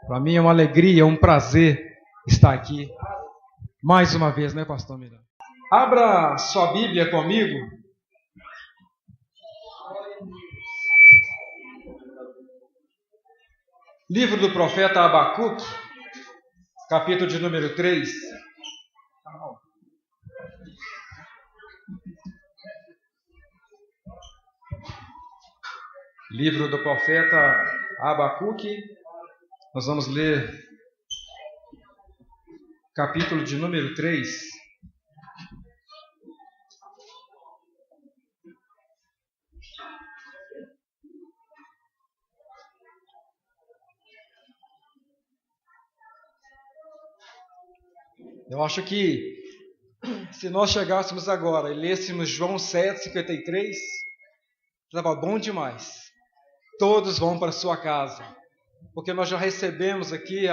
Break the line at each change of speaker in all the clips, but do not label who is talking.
Para mim é uma alegria, um prazer estar aqui mais uma vez, né, pastor Miranda? Abra sua Bíblia comigo. Livro do profeta Abacuque, capítulo de número 3. Livro do profeta Abacuque, nós vamos ler capítulo de número 3. Eu acho que se nós chegássemos agora e lêssemos João 7,53, estava bom demais. Todos vão para sua casa, porque nós já recebemos aqui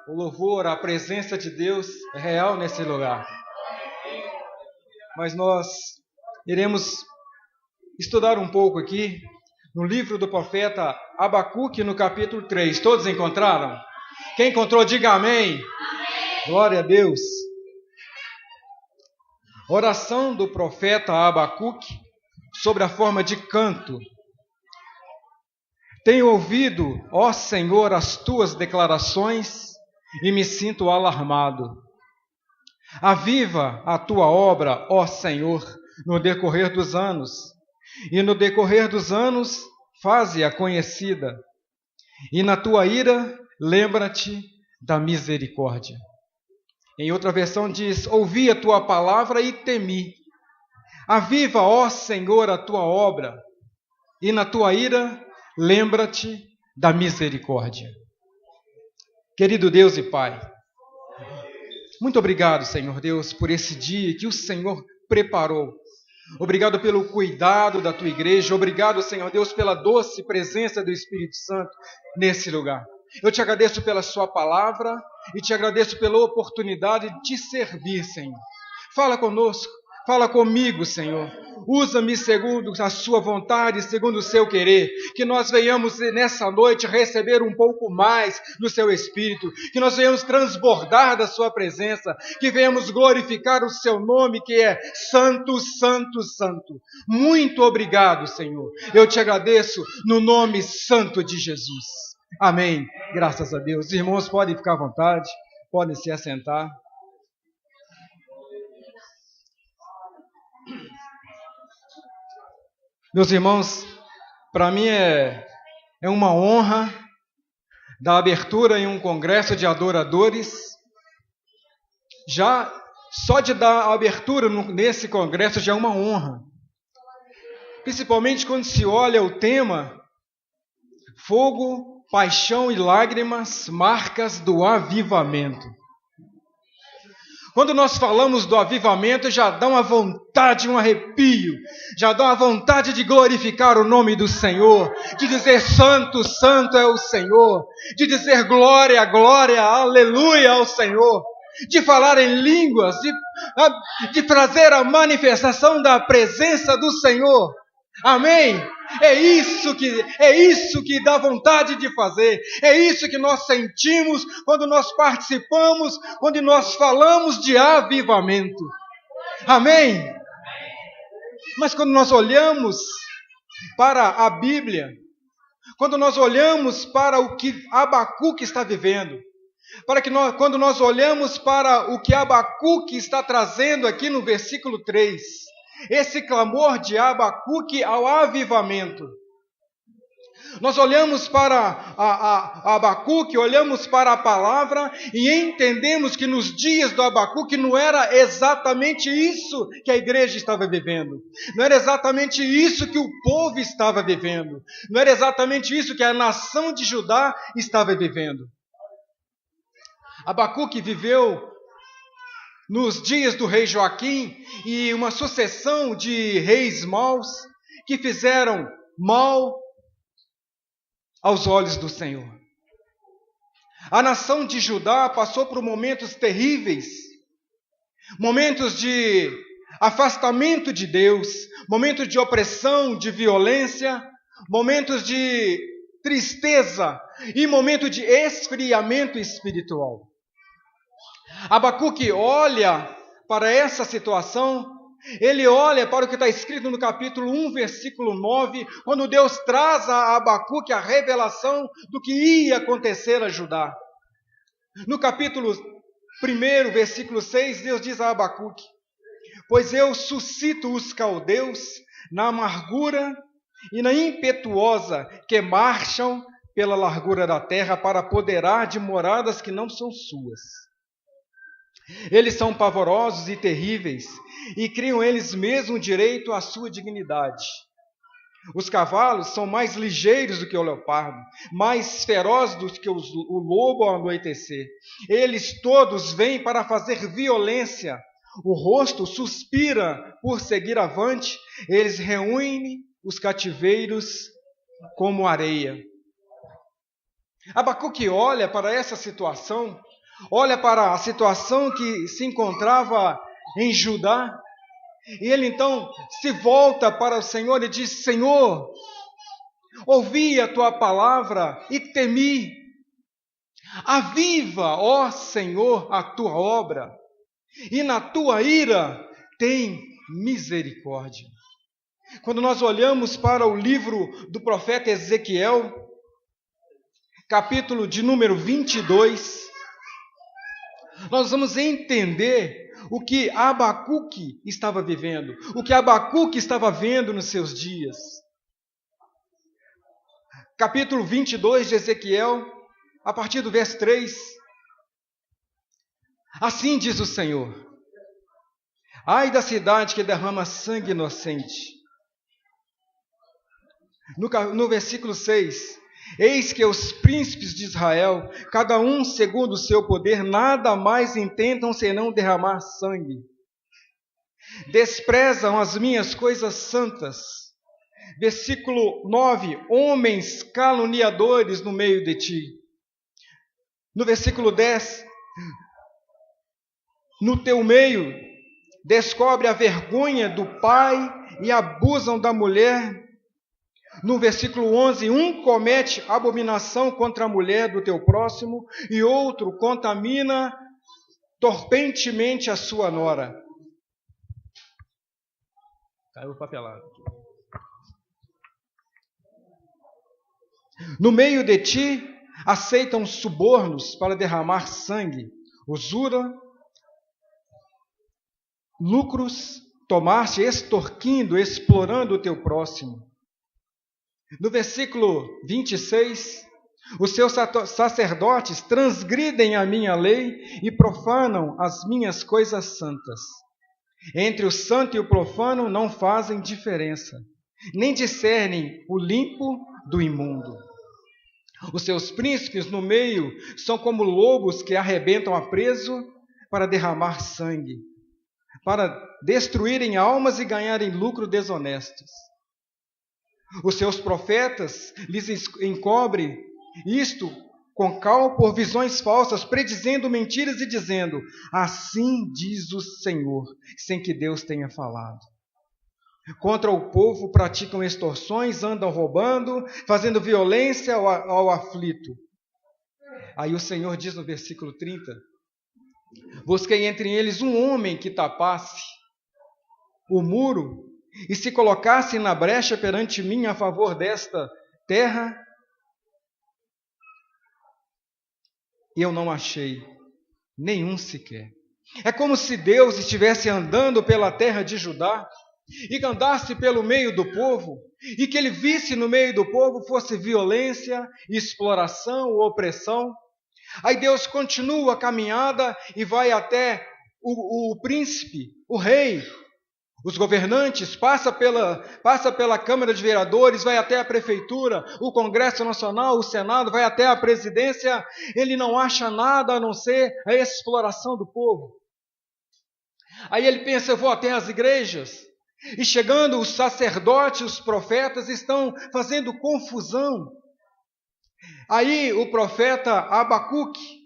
o louvor, a presença de Deus é real nesse lugar. Mas nós iremos estudar um pouco aqui no livro do profeta Abacuque, no capítulo 3. Todos encontraram? Quem encontrou, diga amém. Glória a Deus. Oração do profeta Abacuque sobre a forma de canto. Tenho ouvido, ó Senhor, as tuas declarações e me sinto alarmado. Aviva a tua obra, ó Senhor, no decorrer dos anos, e no decorrer dos anos faze-a conhecida. E na tua ira, lembra-te da misericórdia. Em outra versão diz, ouvi a tua palavra e temi. Aviva, ó Senhor, a tua obra, e na tua ira, lembra-te da misericórdia. Querido Deus e Pai, muito obrigado, Senhor Deus, por esse dia que o Senhor preparou. Obrigado pelo cuidado da tua igreja. Obrigado, Senhor Deus, pela doce presença do Espírito Santo nesse lugar. Eu te agradeço pela sua palavra e te agradeço pela oportunidade de te servir, Senhor. Fala conosco, fala comigo, Senhor. Usa-me segundo a sua vontade, segundo o seu querer. Que nós venhamos nessa noite receber um pouco mais do seu Espírito. Que nós venhamos transbordar da sua presença. Que venhamos glorificar o seu nome, que é Santo, Santo, Santo. Muito obrigado, Senhor. Eu te agradeço no nome santo de Jesus. Amém. Graças a Deus. Os irmãos podem ficar à vontade, podem se assentar. Meus irmãos, para mim é uma honra dar abertura em um congresso de adoradores. Já só de dar abertura nesse congresso já é uma honra. Principalmente quando se olha o tema Fogo, Paixão e Lágrimas, marcas do avivamento. Quando nós falamos do avivamento, já dá uma vontade, um arrepio, já dá uma vontade de glorificar o nome do Senhor, de dizer santo, santo é o Senhor, de dizer glória, glória, aleluia ao Senhor, de falar em línguas, de trazer a manifestação da presença do Senhor. Amém? É isso que dá vontade de fazer. É isso que nós sentimos quando nós participamos, quando nós falamos de avivamento. Amém? Mas quando nós olhamos para a Bíblia, quando nós olhamos para o que Abacuque está vivendo, quando nós olhamos para o que Abacuque está trazendo aqui no versículo 3, esse clamor de Abacuque ao avivamento. Nós olhamos para Abacuque, olhamos para a palavra e entendemos que nos dias do Abacuque não era exatamente isso que a igreja estava vivendo. Não era exatamente isso que o povo estava vivendo. Não era exatamente isso que a nação de Judá estava vivendo. Abacuque viveu nos dias do rei Joaquim e uma sucessão de reis maus que fizeram mal aos olhos do Senhor. A nação de Judá passou por momentos terríveis, momentos de afastamento de Deus, momentos de opressão, de violência, momentos de tristeza e momento de esfriamento espiritual. Abacuque olha para essa situação, ele olha para o que está escrito no capítulo 1, versículo 9, quando Deus traz a Abacuque a revelação do que ia acontecer a Judá. No capítulo 1, versículo 6, Deus diz a Abacuque: pois eu suscito os caldeus na amargura e na impetuosa que marcham pela largura da terra para apoderar de moradas que não são suas. Eles são pavorosos e terríveis, e criam eles mesmos direito à sua dignidade. Os cavalos são mais ligeiros do que o leopardo, mais ferozes do que o lobo ao anoitecer. Eles todos vêm para fazer violência, o rosto suspira por seguir avante, eles reúnem os cativeiros como areia. Abacuque olha para essa situação, olha para a situação que se encontrava em Judá, e ele então se volta para o Senhor e diz: Senhor, ouvi a tua palavra e temi. Aviva, ó Senhor, a tua obra, e na tua ira tem misericórdia. Quando nós olhamos para o livro do profeta Ezequiel, capítulo de número 22, nós vamos entender o que Abacuque estava vivendo, o que Abacuque estava vendo nos seus dias. Capítulo 22 de Ezequiel, a partir do verso 3. Assim diz o Senhor: ai da cidade que derrama sangue inocente. No versículo 6. Eis que os príncipes de Israel, cada um segundo o seu poder, nada mais intentam senão derramar sangue. Desprezam as minhas coisas santas. Versículo 9. Homens caluniadores no meio de ti. No versículo 10. No teu meio, descobre a vergonha do pai e abusam da mulher. No versículo 11, um comete abominação contra a mulher do teu próximo e outro contamina torpentemente a sua nora. Caiu o papelado. No meio de ti, aceitam subornos para derramar sangue, usura, lucros, tomar-se extorquindo, explorando o teu próximo. No versículo 26, os seus sacerdotes transgridem a minha lei e profanam as minhas coisas santas. Entre o santo e o profano não fazem diferença, nem discernem o limpo do imundo. Os seus príncipes no meio são como lobos que arrebentam a preso para derramar sangue, para destruírem almas e ganharem lucro desonestos. Os seus profetas lhes encobrem isto com cal por visões falsas, predizendo mentiras e dizendo: assim diz o Senhor, sem que Deus tenha falado. Contra o povo praticam extorsões, andam roubando, fazendo violência ao aflito. Aí o Senhor diz no versículo 30, busquei entre eles um homem que tapasse o muro e se colocasse na brecha perante mim a favor desta terra, e eu não achei nenhum sequer. É como se Deus estivesse andando pela terra de Judá, e andasse pelo meio do povo, e que ele visse no meio do povo fosse violência, exploração, opressão. Aí Deus continua a caminhada e vai até o príncipe, o rei, os governantes, passa pela Câmara de Vereadores, vai até a Prefeitura, o Congresso Nacional, o Senado, vai até a presidência. Ele não acha nada a não ser a exploração do povo. Aí ele pensa: eu vou até as igrejas. E chegando os sacerdotes, os profetas estão fazendo confusão. Aí o profeta Abacuque,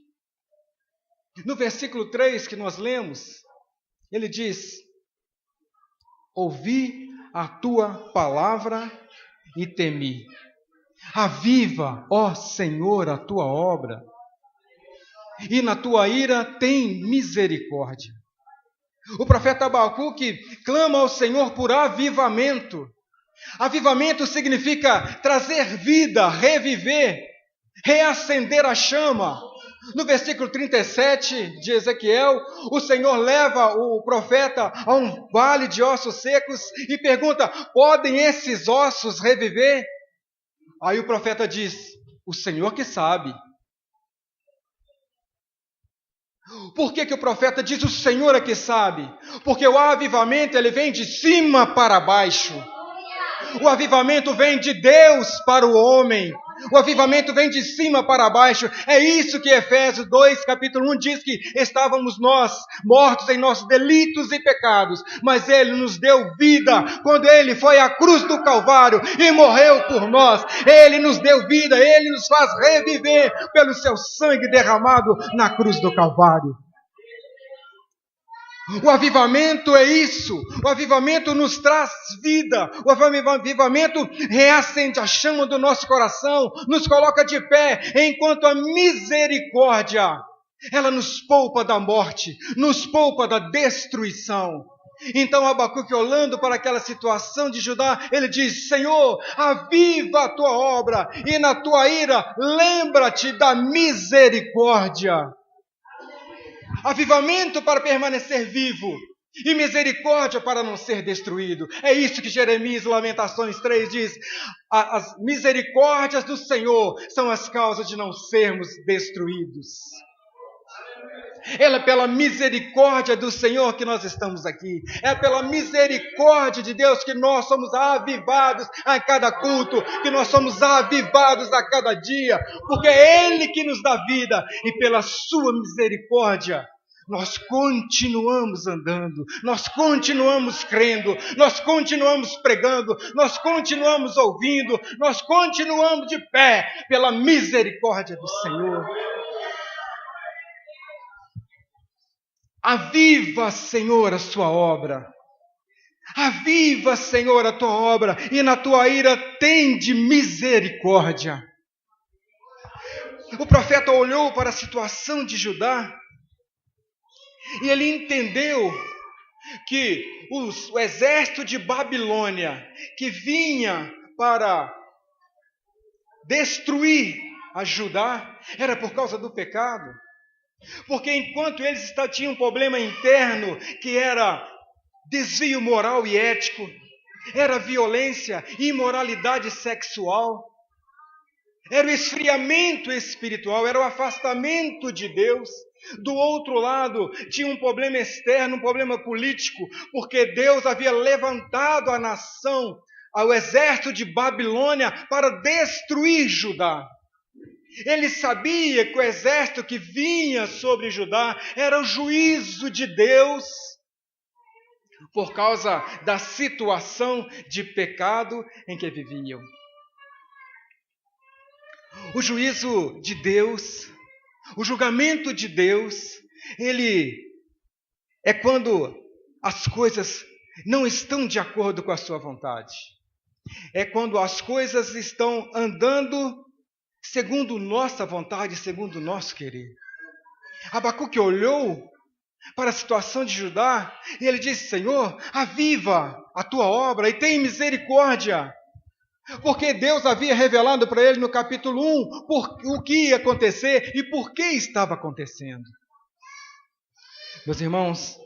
no versículo 3 que nós lemos, ele diz: ouvi a tua palavra e temi. Aviva, ó Senhor, a tua obra, e na tua ira tem misericórdia. O profeta Abacuque clama ao Senhor por avivamento. Avivamento significa trazer vida, reviver, reacender a chama. No versículo 37 de Ezequiel, o Senhor leva o profeta a um vale de ossos secos e pergunta: podem esses ossos reviver? Aí o profeta diz: o Senhor que sabe. Por que o profeta diz o Senhor é que sabe? Porque o avivamento ele vem de cima para baixo. O avivamento vem de Deus para o homem. O avivamento vem de cima para baixo. É isso que Efésios 2, capítulo 1 diz, que estávamos nós mortos em nossos delitos e pecados, mas Ele nos deu vida quando Ele foi à cruz do Calvário e morreu por nós. Ele nos deu vida, Ele nos faz reviver pelo seu sangue derramado na cruz do Calvário. O avivamento é isso. O avivamento nos traz vida. O avivamento reacende a chama do nosso coração, nos coloca de pé, enquanto a misericórdia, ela nos poupa da morte, nos poupa da destruição. Então Abacuque, olhando para aquela situação de Judá, ele diz: Senhor, aviva a tua obra, e na tua ira lembra-te da misericórdia. Avivamento para permanecer vivo e misericórdia para não ser destruído. É isso que Jeremias, Lamentações 3 diz: as misericórdias do Senhor são as causas de não sermos destruídos. É pela misericórdia do Senhor que nós estamos aqui. É pela misericórdia de Deus que nós somos avivados a cada culto, que nós somos avivados a cada dia, porque é Ele que nos dá vida, e pela sua misericórdia nós continuamos andando, nós continuamos crendo, nós continuamos pregando, nós continuamos ouvindo, nós continuamos de pé pela misericórdia do Senhor. Aviva, Senhor, a sua obra. Aviva, Senhor, a tua obra, e na tua ira tende misericórdia. O profeta olhou para a situação de Judá e ele entendeu que o exército de Babilônia, que vinha para destruir a Judá, era por causa do pecado. Porque enquanto eles tinham um problema interno, que era desvio moral e ético, era violência, imoralidade sexual, era o esfriamento espiritual, era o afastamento de Deus. Do outro lado, tinha um problema externo, um problema político, porque Deus havia levantado a nação, o exército de Babilônia, para destruir Judá. Ele sabia que o exército que vinha sobre Judá era o juízo de Deus, por causa da situação de pecado em que viviam. O juízo de Deus, o julgamento de Deus, ele é quando as coisas não estão de acordo com a sua vontade. É quando as coisas estão andando segundo nossa vontade, segundo o nosso querer. Abacuque olhou para a situação de Judá e ele disse: Senhor, aviva a tua obra e tem misericórdia. Porque Deus havia revelado para ele no capítulo 1 o que ia acontecer e por que estava acontecendo. Meus irmãos,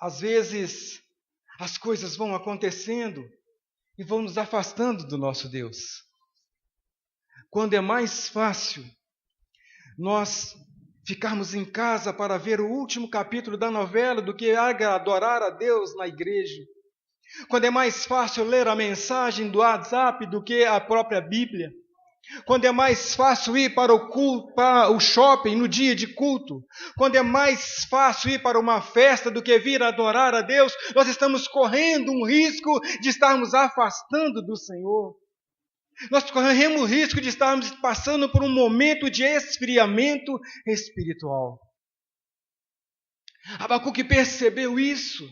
às vezes as coisas vão acontecendo e vão nos afastando do nosso Deus. Quando é mais fácil nós ficarmos em casa para ver o último capítulo da novela do que adorar a Deus na igreja. Quando é mais fácil ler a mensagem do WhatsApp do que a própria Bíblia. Quando é mais fácil ir para o culto, para o shopping no dia de culto. Quando é mais fácil ir para uma festa do que vir adorar a Deus, nós estamos correndo um risco de estarmos afastando do Senhor. Nós corremos o risco de estarmos passando por um momento de esfriamento espiritual. Abacuque percebeu isso.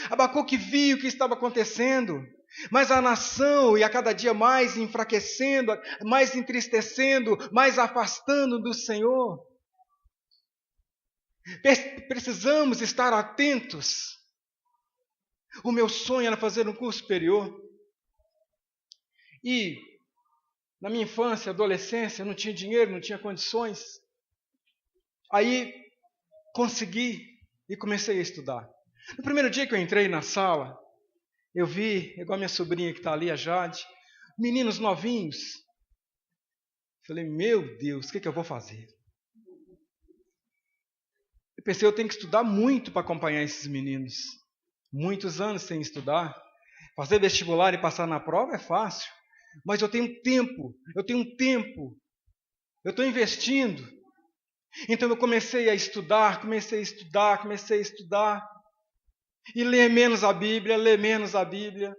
Abacuque viu o que estava acontecendo. Mas a nação ia cada dia mais enfraquecendo, mais entristecendo, mais afastando do Senhor. Precisamos estar atentos. O meu sonho era fazer um curso superior. E na minha infância, adolescência, eu não tinha dinheiro, não tinha condições. Aí consegui e comecei a estudar. No primeiro dia que eu entrei na sala, eu vi, igual a minha sobrinha que está ali, a Jade, meninos novinhos. Falei, meu Deus, o que eu vou fazer? Eu pensei, eu tenho que estudar muito para acompanhar esses meninos. Muitos anos sem estudar. Fazer vestibular e passar na prova é fácil. Mas eu tenho tempo. Eu estou investindo. Então eu comecei a estudar. E ler menos a Bíblia.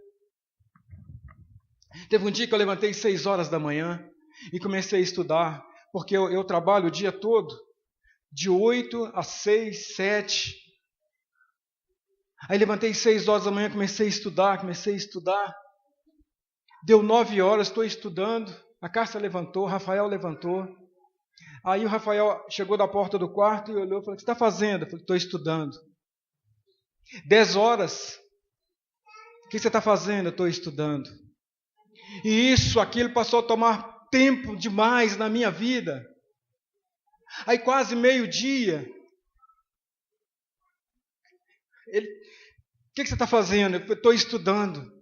Teve um dia que eu levantei 6 horas da manhã e comecei a estudar. Porque eu trabalho o dia todo. De 8 às 6, 7. Aí levantei 6 horas da manhã, comecei a estudar. Deu 9 horas, estou estudando. A Cássia levantou, o Rafael levantou. Aí o Rafael chegou da porta do quarto e olhou e falou, o que você está fazendo? Eu falei, estou estudando. 10 horas. O que você está fazendo? Eu estou estudando. E aquilo passou a tomar tempo demais na minha vida. Aí quase meio-dia. O que você está fazendo? Eu estou estudando.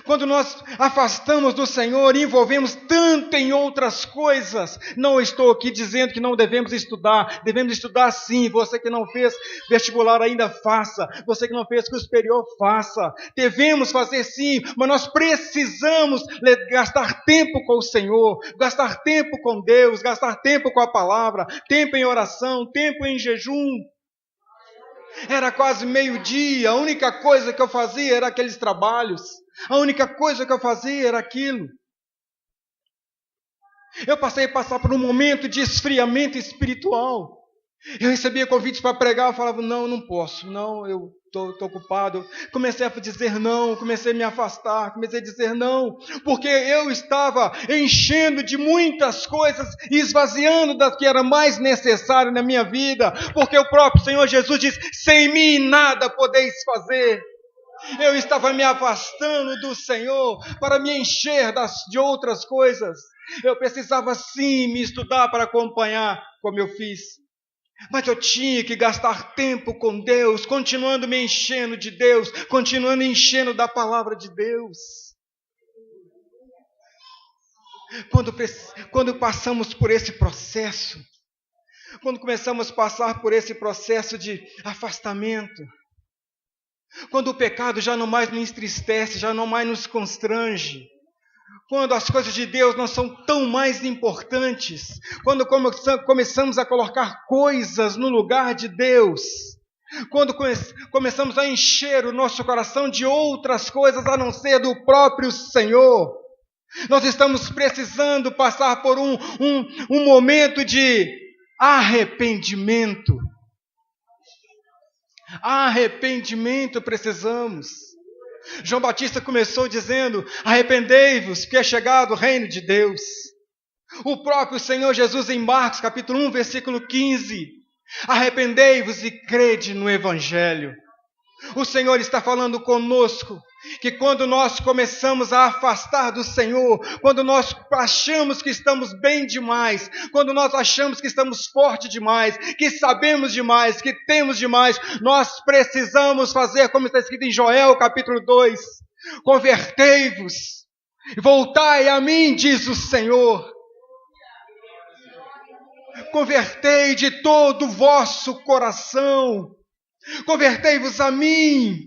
Quando nós afastamos do Senhor e envolvemos tanto em outras coisas, não estou aqui dizendo que não devemos estudar sim. Você que não fez vestibular ainda faça, você que não fez curso superior faça, devemos fazer sim, mas nós precisamos gastar tempo com o Senhor, gastar tempo com Deus, gastar tempo com a palavra, tempo em oração, tempo em jejum. Era quase meio-dia, a única coisa que eu fazia era aqueles trabalhos. A única coisa que eu fazia era aquilo. Eu passei a passar por um momento de esfriamento espiritual. Eu recebia convites para pregar, eu falava, não posso, eu estou ocupado. Comecei a dizer não, comecei a me afastar, comecei a dizer não, porque eu estava enchendo de muitas coisas e esvaziando das que era mais necessário na minha vida, porque o próprio Senhor Jesus diz, sem mim nada podeis fazer. Eu estava me afastando do Senhor para me encher de outras coisas. Eu precisava sim me estudar para acompanhar como eu fiz. Mas eu tinha que gastar tempo com Deus, continuando me enchendo de Deus, continuando enchendo da palavra de Deus. Quando passamos por esse processo, quando começamos a passar por esse processo de afastamento, quando o pecado já não mais nos entristece, já não mais nos constrange, quando as coisas de Deus não são tão mais importantes, quando começamos a colocar coisas no lugar de Deus, quando começamos a encher o nosso coração de outras coisas a não ser do próprio Senhor, nós estamos precisando passar por um momento de arrependimento. Arrependimento precisamos. João Batista começou dizendo, arrependei-vos, porque é chegado o reino de Deus. O próprio Senhor Jesus em Marcos capítulo 1, versículo 15, arrependei-vos e crede no Evangelho. O Senhor está falando conosco, que quando nós começamos a afastar do Senhor, quando nós achamos que estamos bem demais, quando nós achamos que estamos fortes demais, que sabemos demais, que temos demais, nós precisamos fazer como está escrito em Joel capítulo 2, convertei-vos, voltai a mim, diz o Senhor. Convertei de todo o vosso coração, convertei-vos a mim.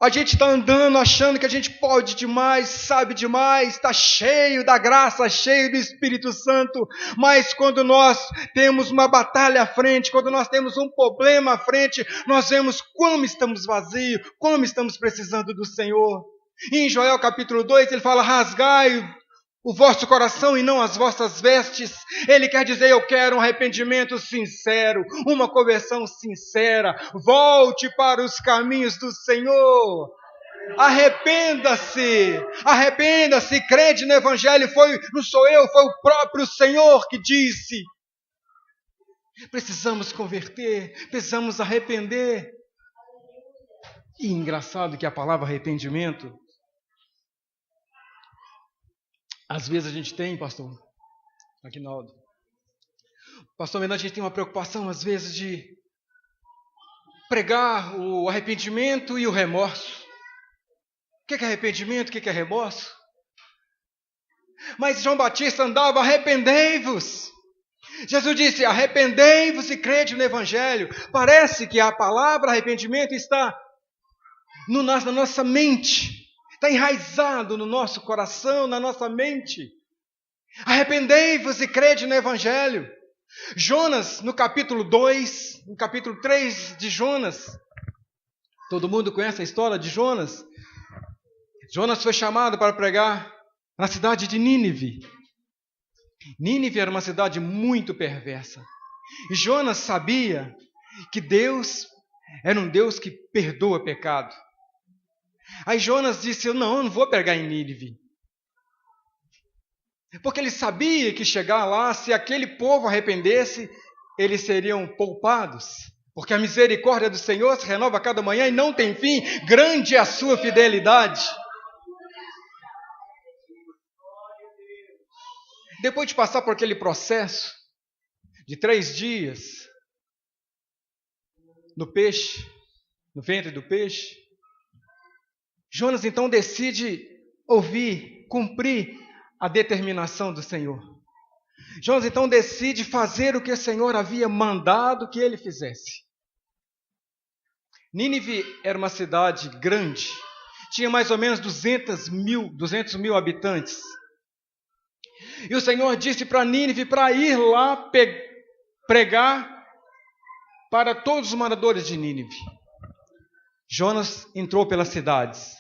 A gente está andando achando que a gente pode demais, sabe demais, está cheio da graça, cheio do Espírito Santo, mas quando nós temos uma batalha à frente, quando nós temos um problema à frente, nós vemos como estamos vazios, como estamos precisando do Senhor. E em Joel capítulo 2 ele fala, rasgai o vosso coração e não as vossas vestes. Ele quer dizer, eu quero um arrependimento sincero, uma conversão sincera. Volte para os caminhos do Senhor. Arrependa-se, arrependa-se, crente no Evangelho, não sou eu, foi o próprio Senhor que disse. Precisamos converter, precisamos arrepender. E engraçado que a palavra arrependimento, às vezes a gente tem, pastor Aguinaldo, pastor Menor, a gente tem uma preocupação às vezes de pregar o arrependimento e o remorso. O que é arrependimento? O que é remorso? Mas João Batista andava, arrependei-vos. Jesus disse, arrependei-vos e crede no Evangelho. Parece que a palavra arrependimento está na nossa mente, está enraizado no nosso coração, na nossa mente. Arrependei-vos e crede no Evangelho. Jonas, no capítulo 2, no capítulo 3 de Jonas, todo mundo conhece a história de Jonas? Jonas foi chamado para pregar na cidade de Nínive. Nínive era uma cidade muito perversa. E Jonas sabia que Deus era um Deus que perdoa pecado. Aí Jonas disse, eu não vou pregar em Nínive. Porque ele sabia que chegar lá, se aquele povo arrependesse, eles seriam poupados. Porque a misericórdia do Senhor se renova a cada manhã e não tem fim. Grande é a sua fidelidade. Depois de passar por aquele processo de 3 dias no peixe, no ventre do peixe, Jonas então decide ouvir, cumprir a determinação do Senhor. Jonas então decide fazer o que o Senhor havia mandado que ele fizesse. Nínive era uma cidade grande, tinha mais ou menos 200 mil habitantes. E o Senhor disse para Nínive para ir lá pregar para todos os moradores de Nínive. Jonas entrou pelas cidades.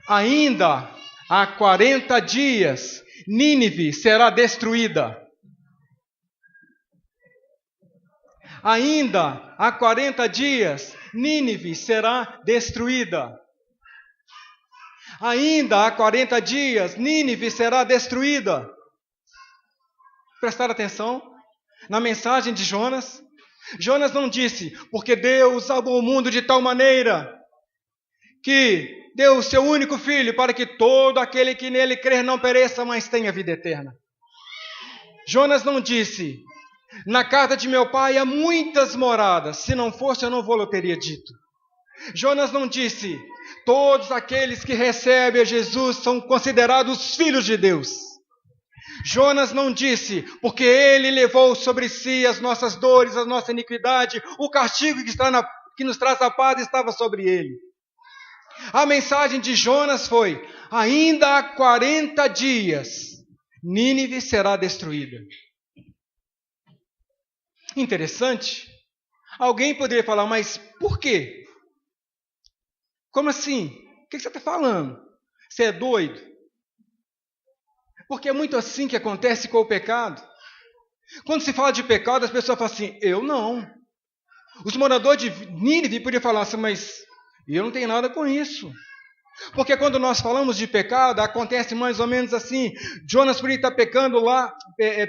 Ainda há 40 dias, Nínive será destruída. Ainda há 40 dias, Nínive será destruída. Ainda há 40 dias, Nínive será destruída. Prestaram atenção na mensagem de Jonas? Jonas não disse, porque Deus amou o mundo de tal maneira que deu o seu único filho para que todo aquele que nele crer não pereça, mas tenha vida eterna. Jonas não disse, na casa de meu pai há muitas moradas, se não fosse eu não vou-lhe teria dito. Jonas não disse, todos aqueles que recebem a Jesus são considerados filhos de Deus. Jonas não disse, porque ele levou sobre si as nossas dores, a nossa iniquidade, o castigo que nos traz a paz estava sobre ele. A mensagem de Jonas foi, ainda há 40 dias, Nínive será destruída. Interessante. Alguém poderia falar, mas por quê? Como assim? O que você está falando? Você é doido? Porque é muito assim que acontece com o pecado. Quando se fala de pecado, as pessoas falam assim, eu não. Os moradores de Nínive podiam falar assim, mas eu não tenho nada com isso. Porque quando nós falamos de pecado, acontece mais ou menos assim. Jonas podia estar pecando lá,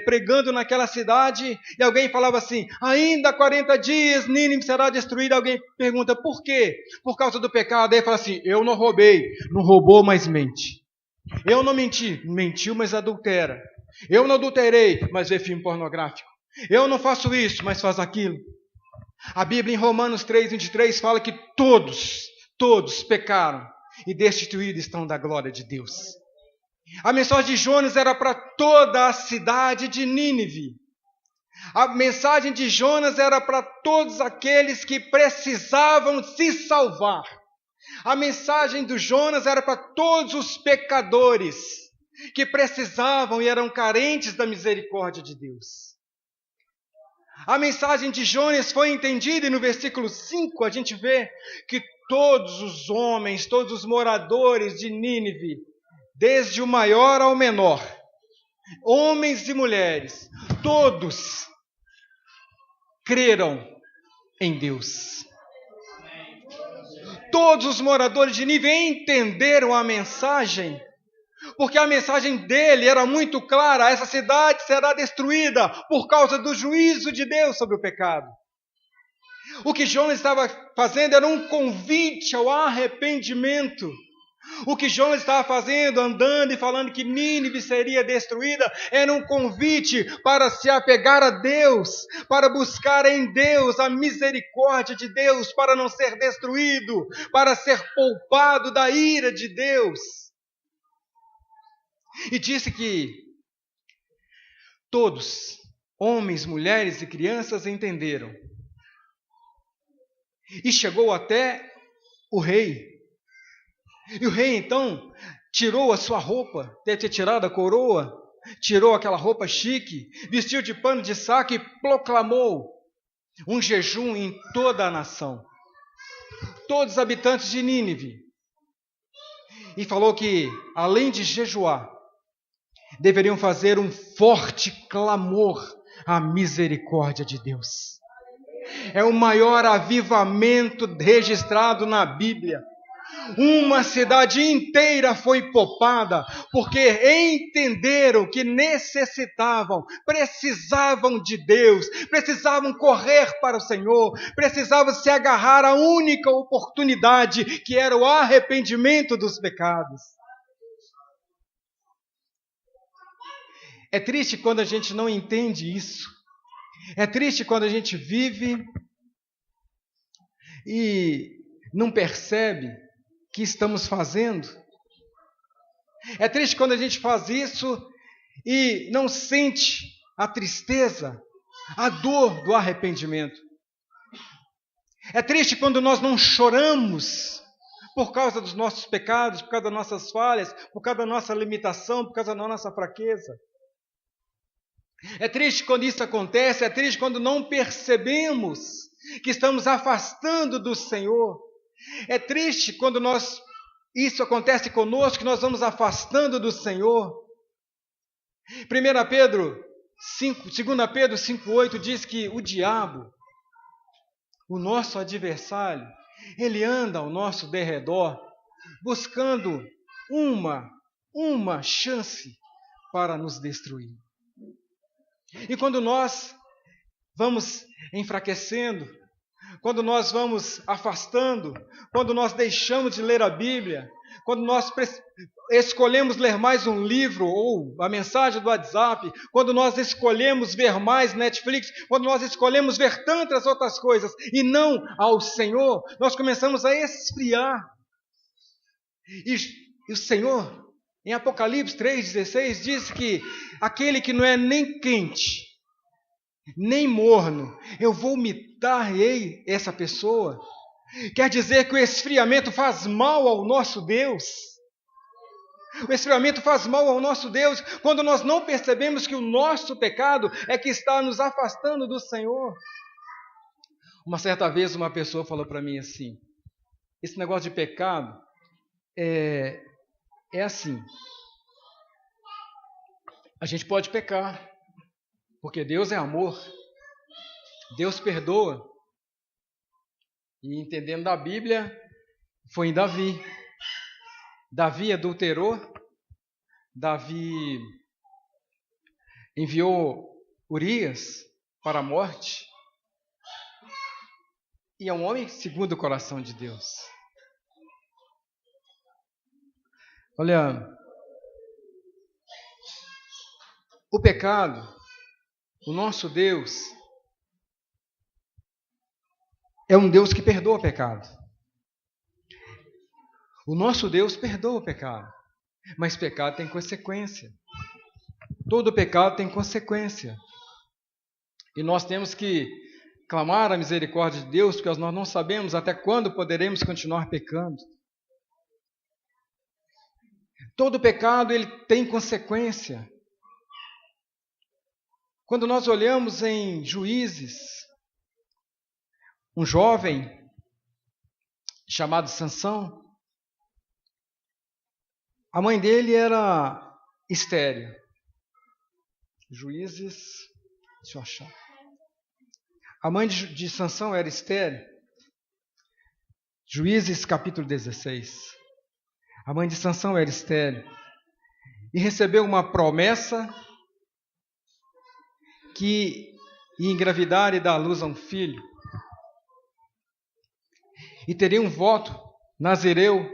pregando naquela cidade, e alguém falava assim, ainda há 40 dias Nínive será destruída. Alguém pergunta, por quê? Por causa do pecado. Aí fala assim, eu não roubei. Não roubou, mas mente. Eu não menti. Mentiu, mas adultera. Eu não adulterei, mas vê filme pornográfico. Eu não faço isso, mas faz aquilo. A Bíblia em Romanos 3:23 fala que todos pecaram e destituídos estão da glória de Deus. A mensagem de Jonas era para toda a cidade de Nínive. A mensagem de Jonas era para todos aqueles que precisavam se salvar. A mensagem de Jonas era para todos os pecadores que precisavam e eram carentes da misericórdia de Deus. A mensagem de Jonas foi entendida e no versículo 5 a gente vê que todos os homens, todos os moradores de Nínive, desde o maior ao menor, homens e mulheres, todos creram em Deus. Todos os moradores de Nínive entenderam a mensagem, porque a mensagem dele era muito clara: essa cidade será destruída por causa do juízo de Deus sobre o pecado. O que Jonas estava fazendo era um convite ao arrependimento. O que Jonas estava fazendo, andando e falando que Nínive seria destruída, era um convite para se apegar a Deus, para buscar em Deus a misericórdia de Deus, para não ser destruído, para ser poupado da ira de Deus. E disse que todos, homens, mulheres e crianças, entenderam. E chegou até o rei. E o rei então tirou a sua roupa, deve ter tirado a coroa, tirou aquela roupa chique, vestiu de pano de saco e proclamou um jejum em toda a nação. Todos os habitantes de Nínive. E falou que, além de jejuar, deveriam fazer um forte clamor à misericórdia de Deus. É o maior avivamento registrado na Bíblia. Uma cidade inteira foi poupada, porque entenderam que necessitavam, precisavam de Deus, precisavam correr para o Senhor, precisavam se agarrar à única oportunidade, que era o arrependimento dos pecados. É triste quando a gente não entende isso. É triste quando a gente vive e não percebe que estamos fazendo. É triste quando a gente faz isso e não sente a tristeza, a dor do arrependimento. É triste quando nós não choramos por causa dos nossos pecados, por causa das nossas falhas, por causa da nossa limitação, por causa da nossa fraqueza. É triste quando isso acontece, é triste quando não percebemos que estamos afastando do Senhor. É triste quando isso acontece conosco, que nós vamos afastando do Senhor. 2 Pedro 5:8 diz que o diabo, o nosso adversário, ele anda ao nosso derredor, buscando uma chance para nos destruir. E quando nós vamos enfraquecendo, quando nós vamos afastando, quando nós deixamos de ler a Bíblia, quando nós escolhemos ler mais um livro ou a mensagem do WhatsApp, quando nós escolhemos ver mais Netflix, quando nós escolhemos ver tantas outras coisas e não ao Senhor, nós começamos a esfriar. E o Senhor, em Apocalipse 3,16, diz que aquele que não é nem quente, nem morno, eu vomitar-ei essa pessoa. Quer dizer que o esfriamento faz mal ao nosso Deus. O esfriamento faz mal ao nosso Deus quando nós não percebemos que o nosso pecado é que está nos afastando do Senhor. Uma certa vez uma pessoa falou para mim assim: esse negócio de pecado é assim. A gente pode pecar, porque Deus é amor. Deus perdoa. E entendendo da Bíblia, foi em Davi. Davi adulterou. Davi enviou Urias para a morte. E é um homem segundo o coração de Deus. Olha, o pecado, o nosso Deus, é um Deus que perdoa o pecado. O nosso Deus perdoa o pecado, mas pecado tem consequência. Todo pecado tem consequência. E nós temos que clamar a misericórdia de Deus, porque nós não sabemos até quando poderemos continuar pecando. Todo pecado ele tem consequência. Quando nós olhamos em Juízes, um jovem chamado Sansão, a mãe dele era estéril. Juízes, deixa eu achar. A mãe de Sansão era estéril. Juízes capítulo 16. A mãe de Sansão era estéril e recebeu uma promessa que ia engravidar e dar à luz a um filho. E teria um voto nazireu,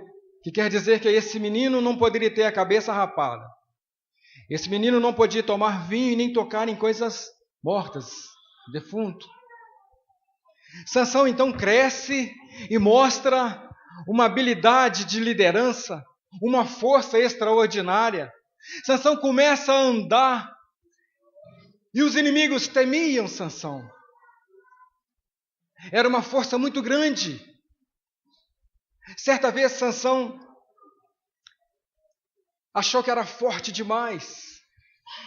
que quer dizer que esse menino não poderia ter a cabeça rapada. Esse menino não podia tomar vinho e nem tocar em coisas mortas, defunto. Sansão então cresce e mostra uma habilidade de liderança, uma força extraordinária. Sansão começa a andar e os inimigos temiam Sansão. Era uma força muito grande. Certa vez Sansão achou que era forte demais,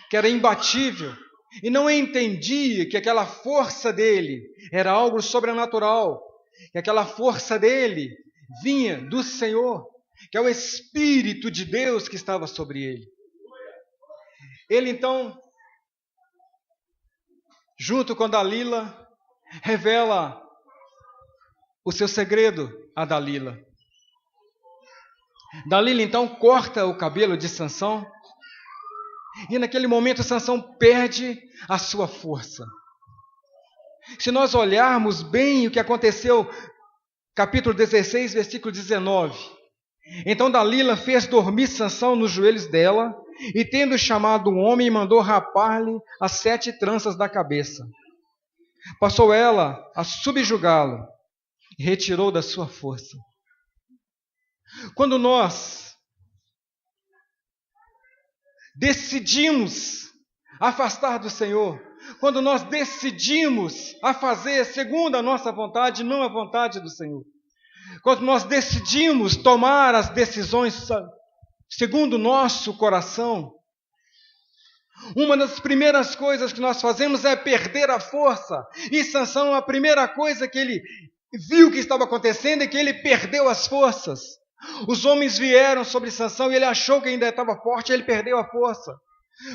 que era imbatível, e não entendia que aquela força dele era algo sobrenatural, que aquela força dele vinha do Senhor, que é o Espírito de Deus que estava sobre ele. Ele então, junto com Dalila, revela o seu segredo a Dalila. Dalila então corta o cabelo de Sansão, e naquele momento Sansão perde a sua força. Se nós olharmos bem o que aconteceu, capítulo 16, versículo 19. Então Dalila fez dormir Sansão nos joelhos dela, e tendo chamado um homem, mandou rapar-lhe as 7 tranças da cabeça. Passou ela a subjugá-lo, e retirou da sua força. Quando nós decidimos afastar do Senhor, quando nós decidimos a fazer segundo a nossa vontade, não a vontade do Senhor, quando nós decidimos tomar as decisões segundo o nosso coração, uma das primeiras coisas que nós fazemos é perder a força. E Sansão, a primeira coisa que ele viu que estava acontecendo é que ele perdeu as forças. Os homens vieram sobre Sansão e ele achou que ainda estava forte, ele perdeu a força.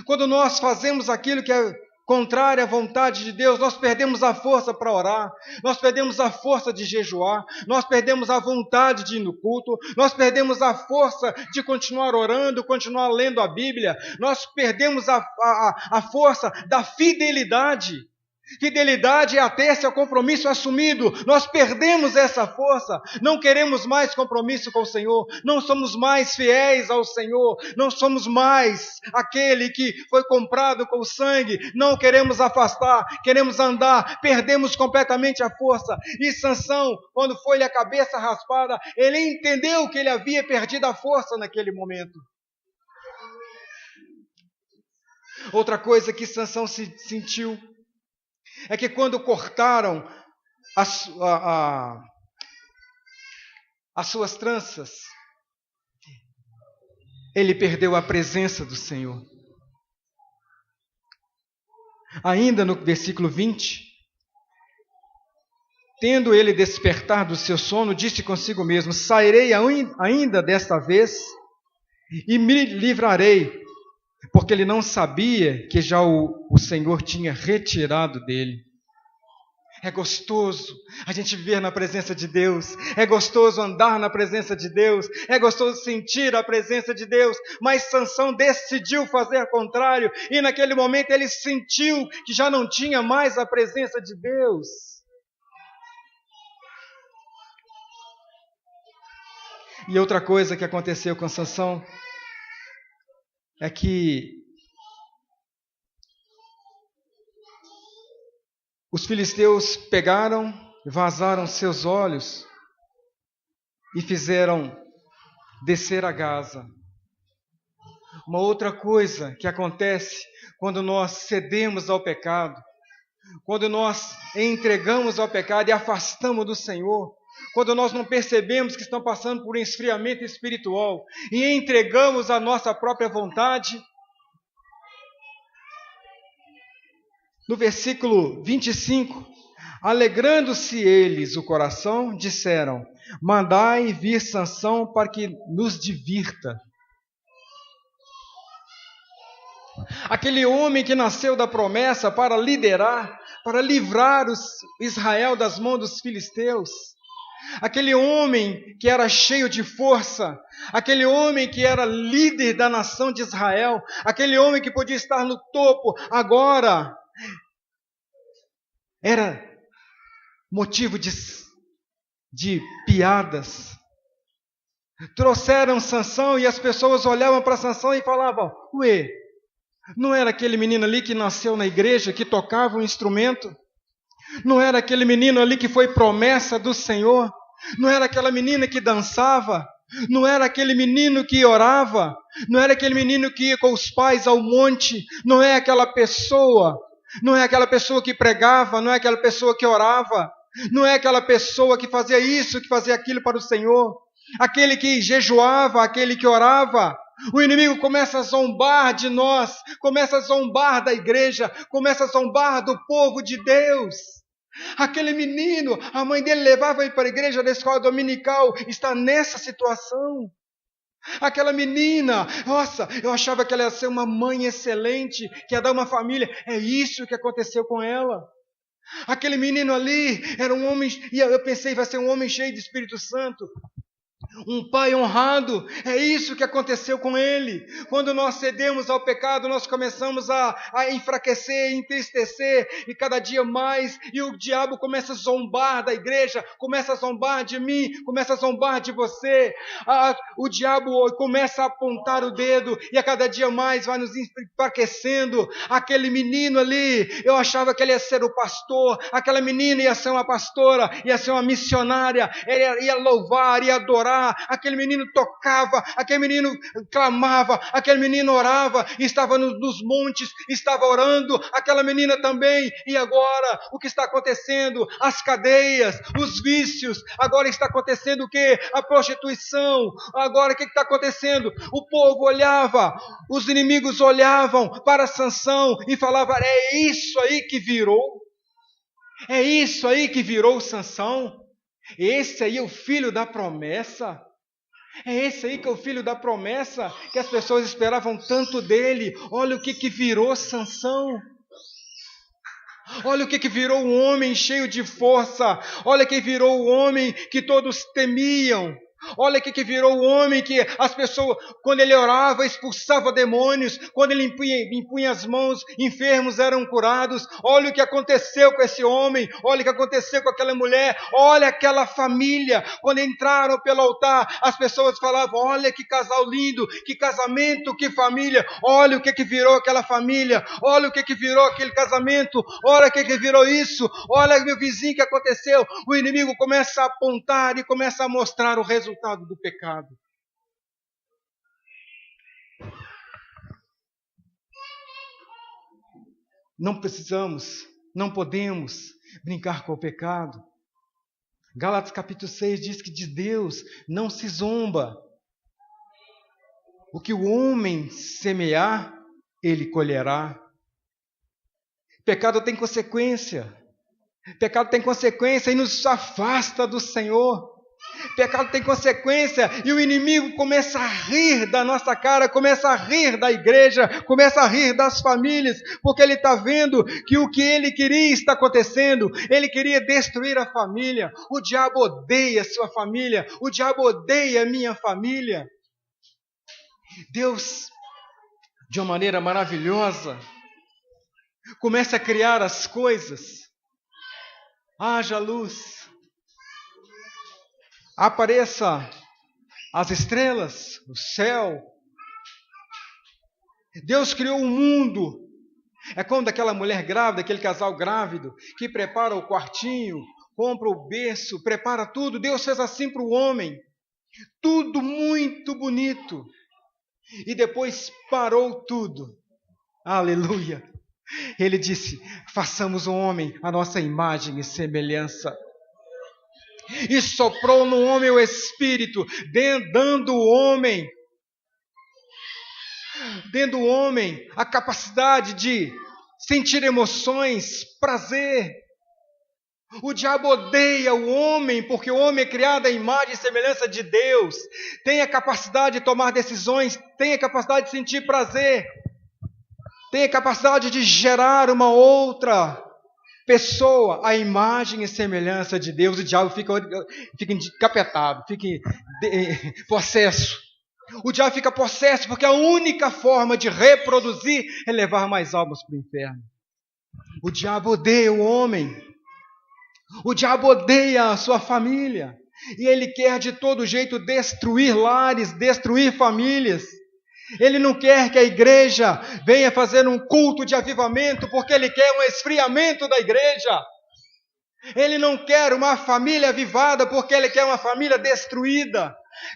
Quando nós fazemos aquilo que é contrário à vontade de Deus, nós perdemos a força para orar, nós perdemos a força de jejuar, nós perdemos a vontade de ir no culto, nós perdemos a força de continuar orando, continuar lendo a Bíblia, nós perdemos a força da fidelidade. Fidelidade é até seu compromisso assumido. Nós perdemos essa força, não queremos mais compromisso com o Senhor, não somos mais fiéis ao Senhor, não somos mais aquele que foi comprado com sangue, não queremos afastar, queremos andar, perdemos completamente a força. E Sansão, quando foi-lhe a cabeça raspada, ele entendeu que ele havia perdido a força naquele momento. Outra coisa que Sansão sentiu é que quando cortaram as suas tranças, ele perdeu a presença do Senhor. Ainda no versículo 20, tendo ele despertar do seu sono, disse consigo mesmo: sairei ainda desta vez e me livrarei, porque ele não sabia que já o Senhor tinha retirado dele. É gostoso a gente viver na presença de Deus, é gostoso andar na presença de Deus, é gostoso sentir a presença de Deus, mas Sansão decidiu fazer o contrário, e naquele momento ele sentiu que já não tinha mais a presença de Deus. E outra coisa que aconteceu com Sansão é que os filisteus pegaram, vazaram seus olhos e fizeram descer a Gaza. Uma outra coisa que acontece quando nós cedemos ao pecado, quando nós entregamos ao pecado e afastamos do Senhor, quando nós não percebemos que estamos passando por um esfriamento espiritual e entregamos a nossa própria vontade. No versículo 25, alegrando-se eles o coração, disseram: mandai vir Sansão para que nos divirta. Aquele homem que nasceu da promessa para liderar, para livrar Israel das mãos dos filisteus. aquele homem que era cheio de força, aquele homem que era líder da nação de Israel, aquele homem que podia estar no topo, agora era motivo de piadas. Trouxeram Sansão e as pessoas olhavam para Sansão e falavam: ué, não era aquele menino ali que nasceu na igreja, que tocava um instrumento? Não era aquele menino ali que foi promessa do Senhor? Não era aquela menina que dançava? Não era aquele menino que orava? Não era aquele menino que ia com os pais ao monte? Não é aquela pessoa? Não é aquela pessoa que pregava? Não é aquela pessoa que orava? Não é aquela pessoa que fazia isso, que fazia aquilo para o Senhor? Aquele que jejuava, aquele que orava? O inimigo começa a zombar de nós, começa a zombar da igreja, começa a zombar do povo de Deus. Aquele menino, a mãe dele levava ele para a igreja da escola dominical, está nessa situação. Aquela menina, nossa, eu achava que ela ia ser uma mãe excelente, que ia dar uma família. É isso que aconteceu com ela. Aquele menino ali era um homem, e eu pensei, vai ser um homem cheio de Espírito Santo, um pai honrado. É isso que aconteceu com ele. Quando nós cedemos ao pecado, nós começamos a enfraquecer, entristecer, e cada dia mais, e o diabo começa a zombar da igreja, começa a zombar de mim, começa a zombar de você. O diabo começa a apontar o dedo, e a cada dia mais vai nos enfraquecendo. Aquele menino ali, eu achava que ele ia ser o pastor, aquela menina ia ser uma pastora, ia ser uma missionária, ele ia louvar, ia adorar. Aquele menino tocava, aquele menino clamava, aquele menino orava, estava nos montes, estava orando, aquela menina também. E agora, o que está acontecendo? As cadeias, os vícios. Agora está acontecendo o quê? A prostituição. Agora o que está acontecendo? O povo olhava, os inimigos olhavam para Sansão e falavam: é isso aí que virou? É isso aí que virou Sansão? Esse aí é o filho da promessa? É esse aí que é o filho da promessa, que as pessoas esperavam tanto dele? Olha o que virou Sansão. Olha o que virou um homem cheio de força. Olha o que virou o homem que todos temiam. Olha o que virou o homem que as pessoas, quando ele orava, expulsava demônios. Quando ele impunha as mãos, enfermos eram curados. Olha o que aconteceu com esse homem. Olha o que aconteceu com aquela mulher. Olha aquela família. Quando entraram pelo altar, as pessoas falavam: olha que casal lindo, que casamento, que família. Olha o que virou aquela família. Olha o que virou aquele casamento. Olha o que virou isso. Olha meu vizinho, que aconteceu. O inimigo começa a apontar e começa a mostrar o resultado do pecado. Não precisamos, não podemos brincar com o pecado. Gálatas capítulo 6 diz que de Deus não se zomba. O que o homem semear, ele colherá. Pecado tem consequência. Pecado tem consequência e nos afasta do Senhor. Pecado tem consequência e o inimigo começa a rir da nossa cara, começa a rir da igreja, começa a rir das famílias, porque ele está vendo que o que ele queria está acontecendo. Ele queria destruir a família. O diabo odeia a sua família, o diabo odeia a minha família. Deus, de uma maneira maravilhosa, começa a criar as coisas. Haja luz. Apareça as estrelas, o céu. Deus criou o mundo. É como daquela mulher grávida, aquele casal grávido, que prepara o quartinho, compra o berço, prepara tudo. Deus fez assim para o homem. Tudo muito bonito. E depois parou tudo. Aleluia. Ele disse: façamos o homem à nossa imagem e semelhança. E soprou no homem o Espírito, dando o homem, dando ao homem a capacidade de sentir emoções, prazer. O diabo odeia o homem, porque o homem é criado à imagem e semelhança de Deus. Tem a capacidade de tomar decisões, tem a capacidade de sentir prazer, tem a capacidade de gerar uma outra pessoa, a imagem e semelhança de Deus, o diabo fica encapetado, fica possesso. O diabo fica possesso porque a única forma de reproduzir é levar mais almas para o inferno. O diabo odeia o homem. O diabo odeia a sua família. E ele quer de todo jeito destruir lares, destruir famílias. Ele não quer que a igreja venha fazer um culto de avivamento, porque ele quer um esfriamento da igreja. Ele não quer uma família avivada, porque ele quer uma família destruída.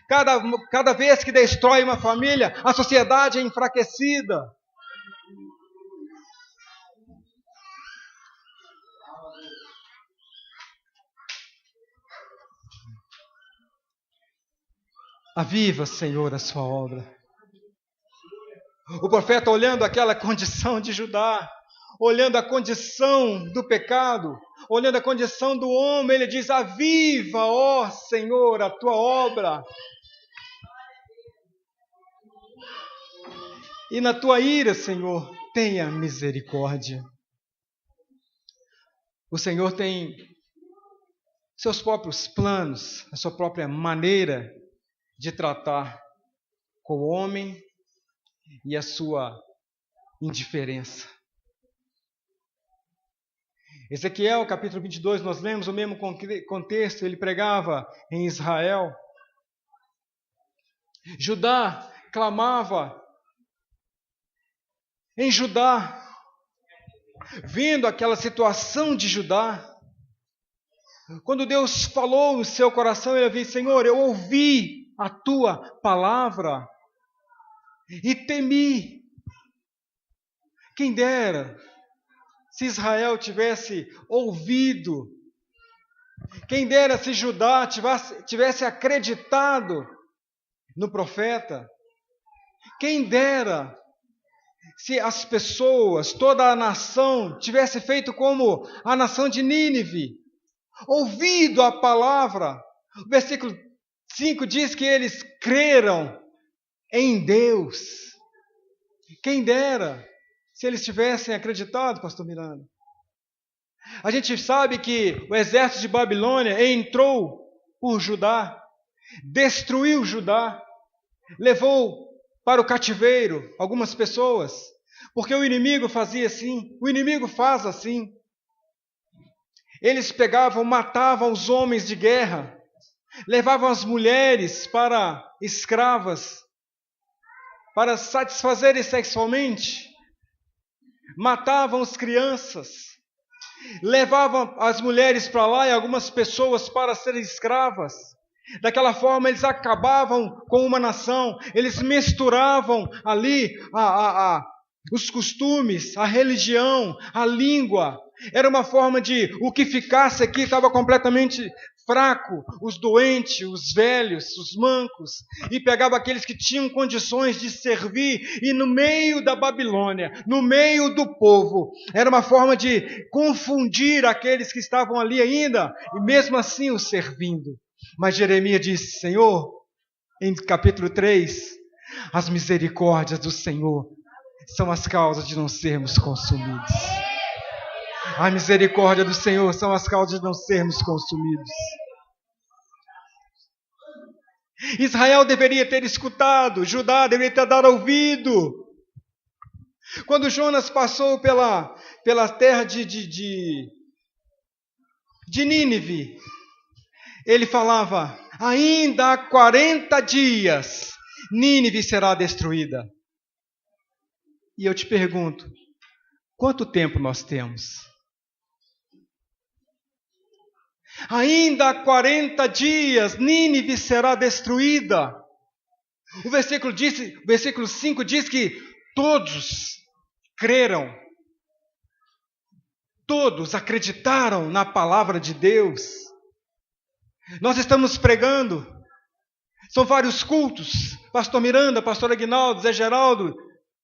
Cada vez que destrói uma família, a sociedade é enfraquecida. Aviva, Senhor, a sua obra. O profeta, olhando aquela condição de Judá, olhando a condição do pecado, olhando a condição do homem, ele diz: aviva, ó Senhor, a tua obra. E na tua ira, Senhor, tenha misericórdia. O Senhor tem seus próprios planos, a sua própria maneira de tratar com o homem e a sua indiferença. Ezequiel, capítulo 22, nós lemos o mesmo contexto, ele pregava em Israel. Judá clamava em Judá, vendo aquela situação de Judá. Quando Deus falou no seu coração, ele disse: Senhor, eu ouvi a tua palavra e temi. Quem dera se Israel tivesse ouvido, quem dera se Judá tivesse acreditado no profeta, quem dera se as pessoas, toda a nação, tivesse feito como a nação de Nínive, ouvido a palavra. O versículo 5 diz que eles creram em Deus. Quem dera se eles tivessem acreditado, pastor Miranda. A gente sabe que o exército de Babilônia entrou por Judá, destruiu Judá, levou para o cativeiro algumas pessoas, porque o inimigo fazia assim, o inimigo faz assim. Eles pegavam, matavam os homens de guerra, levavam as mulheres para escravas, para satisfazerem sexualmente, matavam as crianças, levavam as mulheres para lá e algumas pessoas para serem escravas. Daquela forma eles acabavam com uma nação, eles misturavam ali os costumes, a religião, a língua. Era uma forma de o que ficasse aqui estava completamente fraco, os doentes, os velhos, os mancos, e pegava aqueles que tinham condições de servir, e no meio da Babilônia, no meio do povo, era uma forma de confundir aqueles que estavam ali ainda, e mesmo assim os servindo. Mas Jeremias disse: Senhor, em capítulo 3, as misericórdias do Senhor são as causas de não sermos consumidos. A misericórdia do Senhor são as causas de não sermos consumidos. Israel deveria ter escutado, Judá deveria ter dado ouvido. Quando Jonas passou pela terra de Nínive, ele falava: ainda há 40 dias Nínive será destruída. E eu te pergunto, quanto tempo nós temos? Ainda há 40 dias Nínive será destruída. O versículo 5 diz que todos creram, todos acreditaram na palavra de Deus. Nós estamos pregando, são vários cultos, pastor Miranda, pastor Aguinaldo, Zé Geraldo,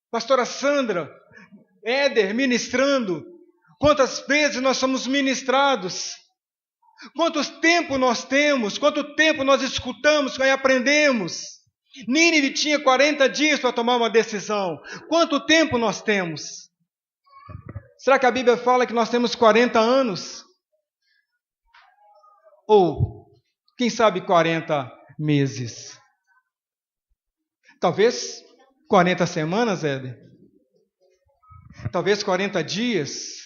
pastora Sandra, Éder ministrando. Quantas vezes nós somos ministrados? Quanto tempo nós temos? Quanto tempo nós escutamos e aprendemos? Nínive tinha 40 dias para tomar uma decisão. Quanto tempo nós temos? Será que a Bíblia fala que nós temos 40 anos? Ou, quem sabe, 40 meses? Talvez 40 semanas, Éder? Talvez 40 dias?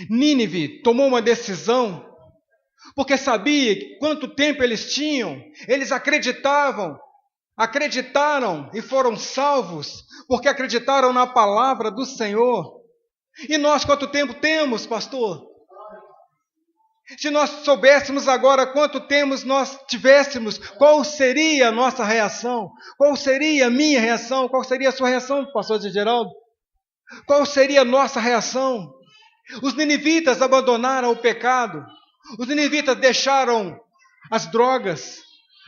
Nínive tomou uma decisão, porque sabia quanto tempo eles tinham. Eles acreditaram e foram salvos, porque acreditaram na palavra do Senhor. E nós quanto tempo temos, pastor? Se nós soubéssemos agora quanto tempo nós tivéssemos, qual seria a nossa reação? Qual seria a minha reação? Qual seria a sua reação, pastor Geraldo? Qual seria a nossa reação? Os ninivitas abandonaram o pecado. Os ninivitas deixaram as drogas,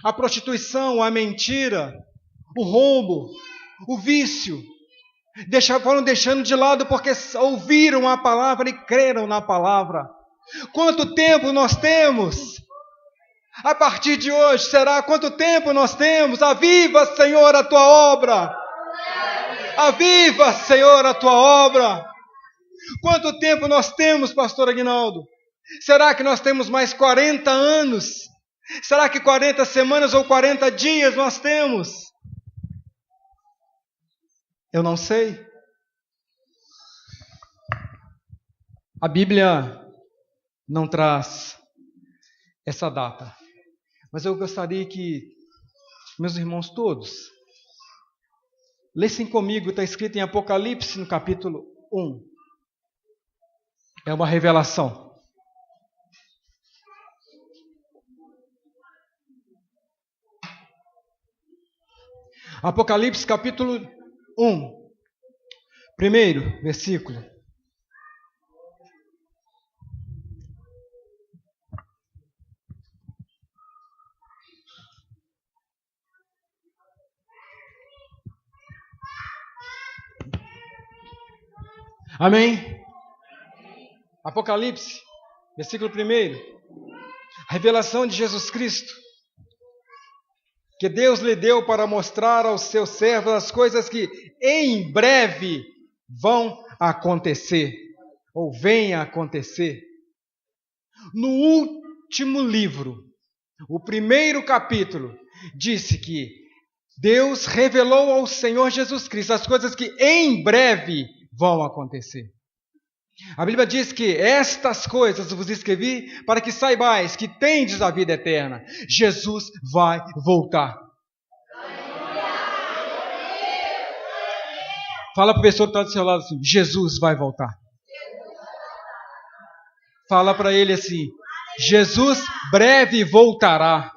a prostituição, a mentira, o roubo, o vício. Foram deixando de lado porque ouviram a palavra e creram na palavra. Quanto tempo nós temos? A partir de hoje será quanto tempo nós temos? Aviva, Senhor, a tua obra. Aviva, Senhor, a tua obra. Quanto tempo nós temos, pastor Aguinaldo? Será que nós temos mais 40 anos? Será que 40 semanas ou 40 dias nós temos? Eu não sei. A Bíblia não traz essa data. Mas eu gostaria que meus irmãos todos lessem comigo, está escrito em Apocalipse no capítulo 1. É uma revelação. Apocalipse capítulo 1, primeiro versículo. Amém? Apocalipse, versículo 1. A revelação de Jesus Cristo, que Deus lhe deu para mostrar aos seus servos as coisas que em breve vão acontecer, ou venham a acontecer. No último livro, o primeiro capítulo, disse que Deus revelou ao Senhor Jesus Cristo as coisas que em breve vão acontecer. A Bíblia diz que estas coisas vos escrevi para que saibais que tendes a vida eterna. Jesus vai voltar. Fala para a pessoa que está do seu lado assim, Jesus vai voltar. Fala para ele assim, Jesus breve voltará.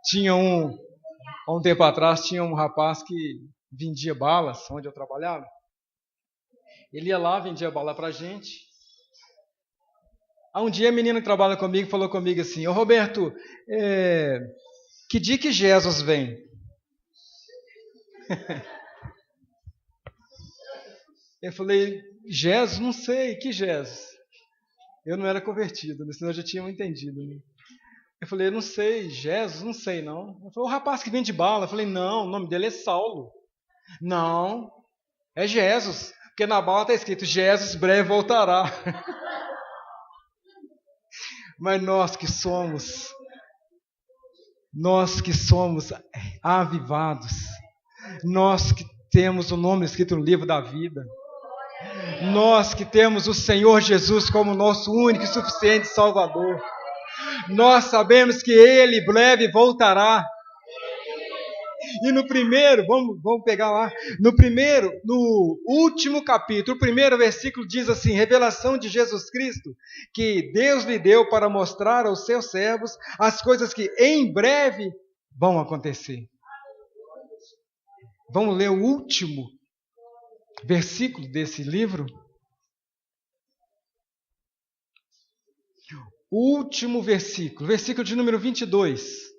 Tinha há um tempo atrás, tinha um rapaz que vendia balas, onde eu trabalhava. Ele ia lá, vendia bala para a gente. Há um dia a menina que trabalha comigo falou comigo assim, ô Roberto, que dia que Jesus vem? Eu falei, Jesus? Não sei, que Jesus? Eu não era convertido, senão eu já tinha entendido. Né? Eu falei, não sei, Jesus? Não sei não. Ele falou, o rapaz que vende bala. Eu falei, não, o nome dele é Saulo. Não, é Jesus, porque na bala está escrito, Jesus breve voltará. Mas nós que somos avivados, nós que temos o nome escrito no livro da vida, nós que temos o Senhor Jesus como nosso único e suficiente Salvador, nós sabemos que Ele breve voltará. E no primeiro, vamos pegar lá, no último capítulo, o primeiro versículo diz assim, revelação de Jesus Cristo, que Deus lhe deu para mostrar aos seus servos as coisas que em breve vão acontecer. Vamos ler o último versículo desse livro? O último versículo, versículo de número 22.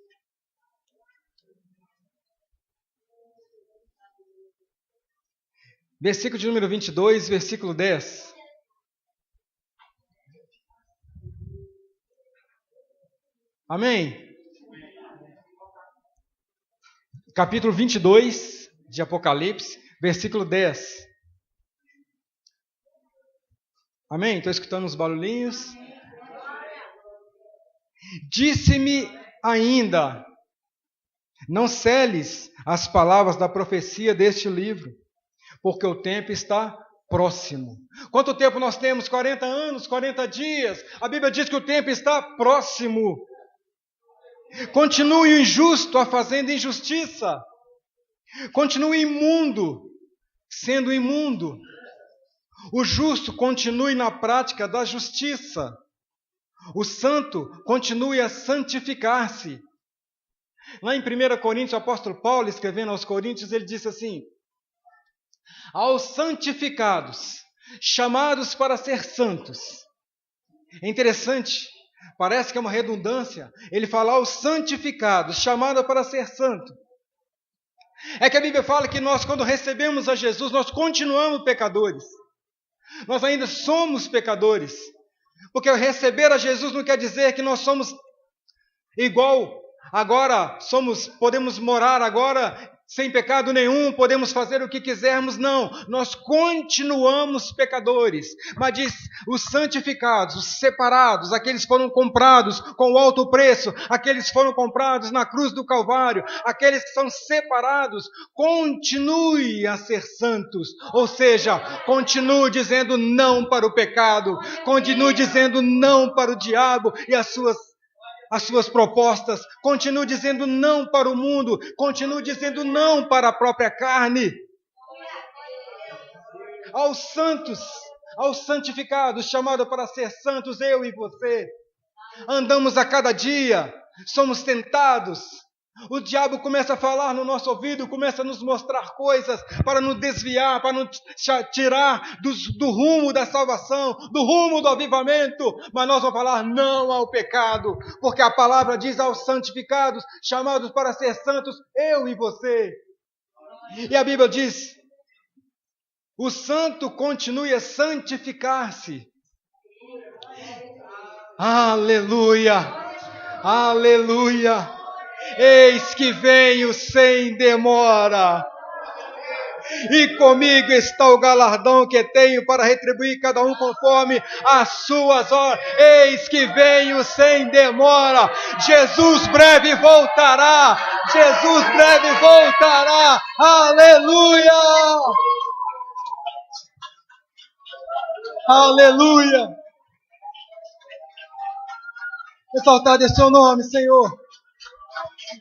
Versículo de número 22, versículo 10. Amém? capítulo 22 de Apocalipse, versículo 10. Amém? Estou escutando uns barulhinhos. Disse-me ainda: não seles as palavras da profecia deste livro, porque o tempo está próximo. Quanto tempo nós temos? 40 anos, 40 dias. A Bíblia diz que o tempo está próximo. Continue o injusto a fazendo injustiça. Continue imundo, sendo imundo. O justo continue na prática da justiça. O santo continue a santificar-se. Lá em 1 Coríntios, o apóstolo Paulo, escrevendo aos Coríntios, ele disse assim: aos santificados, chamados para ser santos. É interessante, parece que é uma redundância, ele fala aos santificados, chamados para ser santo. É que a Bíblia fala que nós, quando recebemos a Jesus, nós continuamos pecadores. Nós ainda somos pecadores. Porque receber a Jesus não quer dizer que nós somos igual. Agora podemos morar agora sem pecado nenhum, podemos fazer o que quisermos. Não, nós continuamos pecadores. Mas diz, os santificados, os separados, aqueles que foram comprados com alto preço, aqueles que foram comprados na cruz do Calvário, aqueles que são separados, continue a ser santos. Ou seja, continue dizendo não para o pecado, continue dizendo não para o diabo e as suas propostas, continue dizendo não para o mundo, continue dizendo não para a própria carne. Aos santos, aos santificados, chamados para ser santos, eu e você, andamos a cada dia, somos tentados. O diabo começa a falar no nosso ouvido, começa a nos mostrar coisas para nos desviar, para nos tirar do rumo da salvação, do rumo do avivamento. Mas nós vamos falar não ao pecado, porque a palavra diz aos santificados, chamados para ser santos, eu e você. E a Bíblia diz, o santo continue a santificar-se. Aleluia, aleluia. Eis que venho sem demora, e comigo está o galardão que tenho para retribuir cada um conforme as suas obras. Eis que venho sem demora. Jesus breve voltará. Jesus breve voltará. Aleluia! Aleluia! Exaltado é seu nome, Senhor.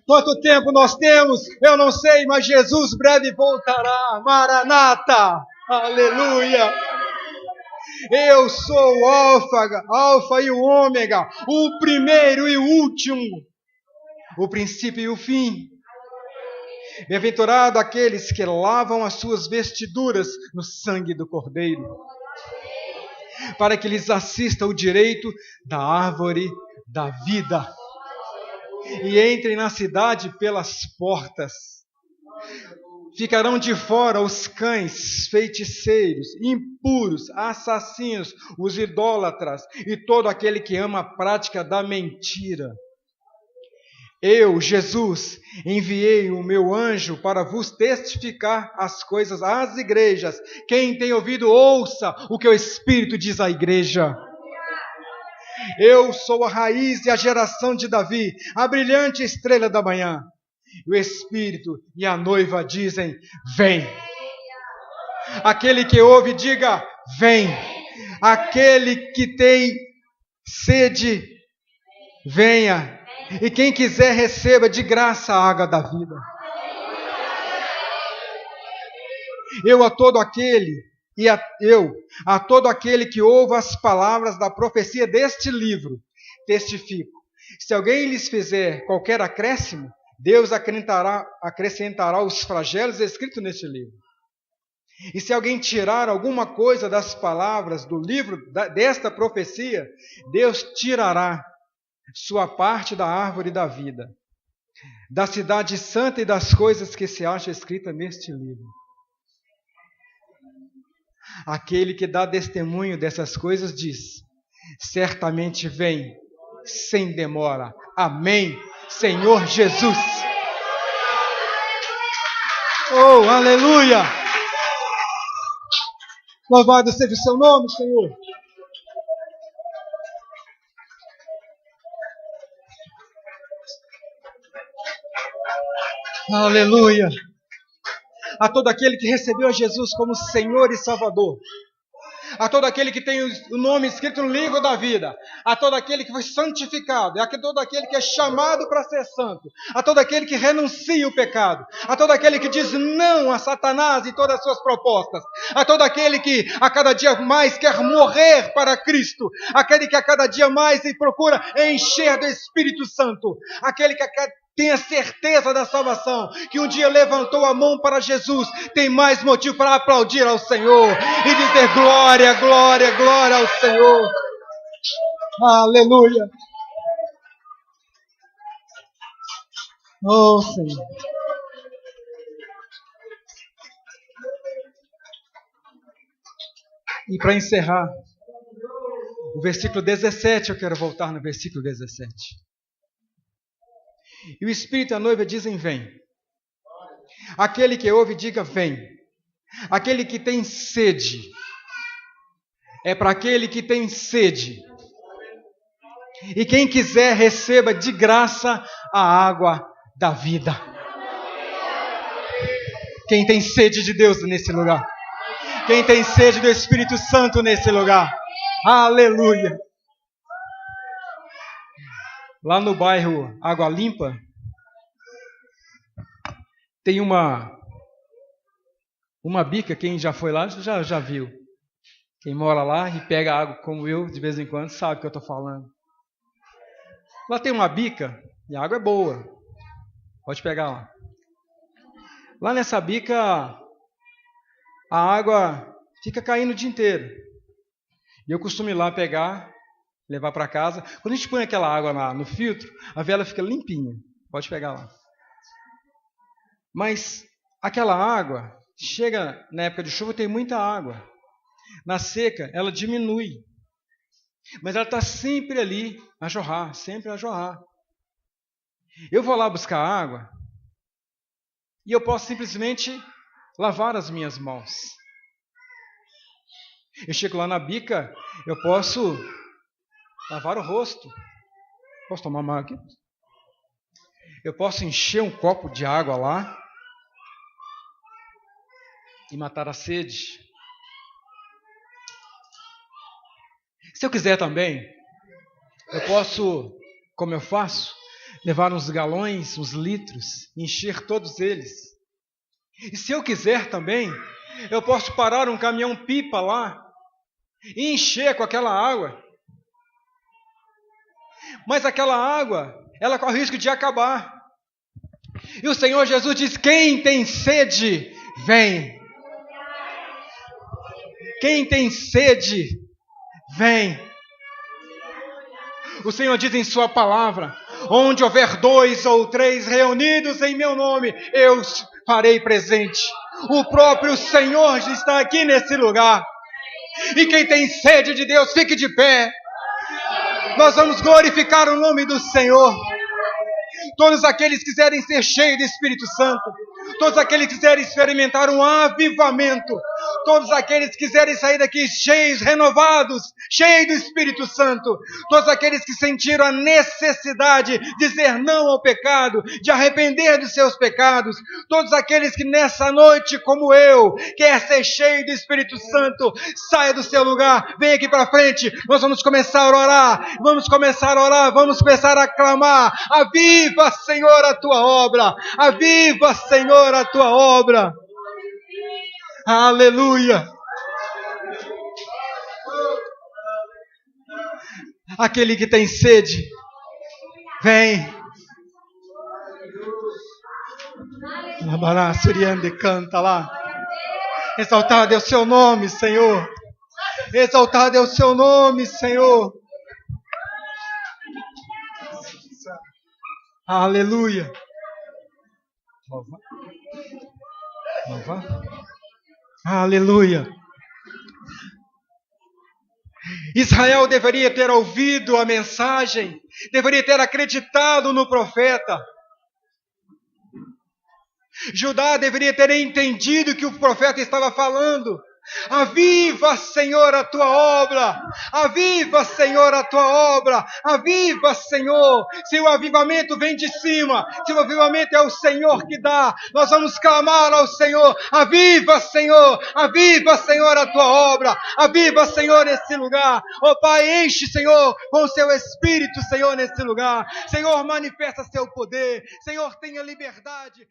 Quanto tempo nós temos? Eu não sei, mas Jesus breve voltará. Maranata! Aleluia! Eu sou o Alfa e o Ômega, o primeiro e o último, o princípio e o fim. Bem-aventurado aqueles que lavam as suas vestiduras no sangue do Cordeiro, para que lhes assista o direito da árvore da vida. E entrem na cidade pelas portas. Ficarão de fora os cães, feiticeiros, impuros, assassinos, os idólatras e todo aquele que ama a prática da mentira. Eu, Jesus, enviei o meu anjo para vos testificar as coisas às igrejas. Quem tem ouvido, ouça o que o Espírito diz à igreja. Eu sou a raiz e a geração de Davi, a brilhante estrela da manhã. O Espírito e a noiva dizem, vem. Aquele que ouve, diga, vem. Aquele que tem sede, venha. E quem quiser, receba de graça a água da vida. A todo aquele que ouve as palavras da profecia deste livro, testifico. Se alguém lhes fizer qualquer acréscimo, Deus acrescentará os flagelos escritos neste livro. E se alguém tirar alguma coisa das palavras do livro desta profecia, Deus tirará sua parte da árvore da vida, da cidade santa e das coisas que se acham escritas neste livro. Aquele que dá testemunho dessas coisas diz, certamente vem, sem demora. Amém, Senhor Jesus. Oh, aleluia! Louvado seja o seu nome, Senhor. Aleluia! A todo aquele que recebeu a Jesus como Senhor e Salvador, a todo aquele que tem o nome escrito no livro da vida, a todo aquele que foi santificado, a todo aquele que é chamado para ser santo, a todo aquele que renuncia o pecado, a todo aquele que diz não a Satanás e todas as suas propostas, a todo aquele que a cada dia mais quer morrer para Cristo, aquele que a cada dia mais se procura encher do Espírito Santo, aquele que tenha certeza da salvação, que um dia levantou a mão para Jesus, tem mais motivo para aplaudir ao Senhor e dizer glória, glória, glória ao Senhor. Aleluia. Oh, Senhor. E para encerrar, o versículo 17, eu quero voltar no versículo 17. E o Espírito e a noiva dizem, vem. Aquele que ouve, diga, vem. Aquele que tem sede. É para aquele que tem sede. E quem quiser, receba de graça a água da vida. Quem tem sede de Deus nesse lugar. Quem tem sede do Espírito Santo nesse lugar. Aleluia. Lá no bairro Água Limpa, tem uma bica, quem já foi lá já viu. Quem mora lá e pega água como eu, de vez em quando, sabe o que eu estou falando. Lá tem uma bica e a água é boa. Pode pegar lá. Lá nessa bica, a água fica caindo o dia inteiro. E eu costumo ir lá pegar, levar para casa. Quando a gente põe aquela água no filtro, a vela fica limpinha. Pode pegar lá. Mas aquela água, chega na época de chuva, tem muita água. Na seca, ela diminui. Mas ela está sempre ali a jorrar, sempre a jorrar. Eu vou lá buscar água e eu posso simplesmente lavar as minhas mãos. Eu chego lá na bica, eu posso lavar o rosto. Posso tomar uma água aqui? Eu posso encher um copo de água lá e matar a sede. Se eu quiser também, eu posso, como eu faço, levar uns galões, uns litros, encher todos eles. E se eu quiser também, eu posso parar um caminhão-pipa lá e encher com aquela água. Mas aquela água, ela corre o risco de acabar. E o Senhor Jesus diz, quem tem sede, vem. Quem tem sede, vem. O Senhor diz em sua palavra, onde houver 2 ou 3 reunidos em meu nome, eu farei presente. O próprio Senhor está aqui nesse lugar. E quem tem sede de Deus, fique de pé. Nós vamos glorificar o nome do Senhor. Todos aqueles que quiserem ser cheios do Espírito Santo, todos aqueles que quiserem experimentar um avivamento, todos aqueles que quiserem sair daqui cheios, renovados, cheios do Espírito Santo, todos aqueles que sentiram a necessidade de dizer não ao pecado, de arrepender dos seus pecados, todos aqueles que nessa noite, como eu, quer ser cheio do Espírito Santo, saia do seu lugar, vem aqui para frente, nós vamos começar a orar, vamos começar a clamar, aviva, Senhor, a tua obra, aviva, Senhor, a tua obra. Aleluia. Aquele que tem sede, vem. Labará, Suriande, canta lá. Exaltado é o seu nome, Senhor. Exaltado é o seu nome, Senhor. Aleluia. Louva. Aleluia. Israel deveria ter ouvido a mensagem, deveria ter acreditado no profeta. Judá deveria ter entendido o que o profeta estava falando. Aviva, Senhor, a tua obra. Aviva, Senhor, a tua obra. Aviva, Senhor. Se o avivamento vem de cima, se o avivamento é o Senhor que dá, nós vamos clamar ao Senhor. Aviva, Senhor. Aviva, Senhor, a tua obra. Aviva, Senhor, esse lugar. Ó Pai, enche, Senhor, com o seu Espírito, Senhor, nesse lugar. Senhor, manifesta seu poder. Senhor, tenha liberdade.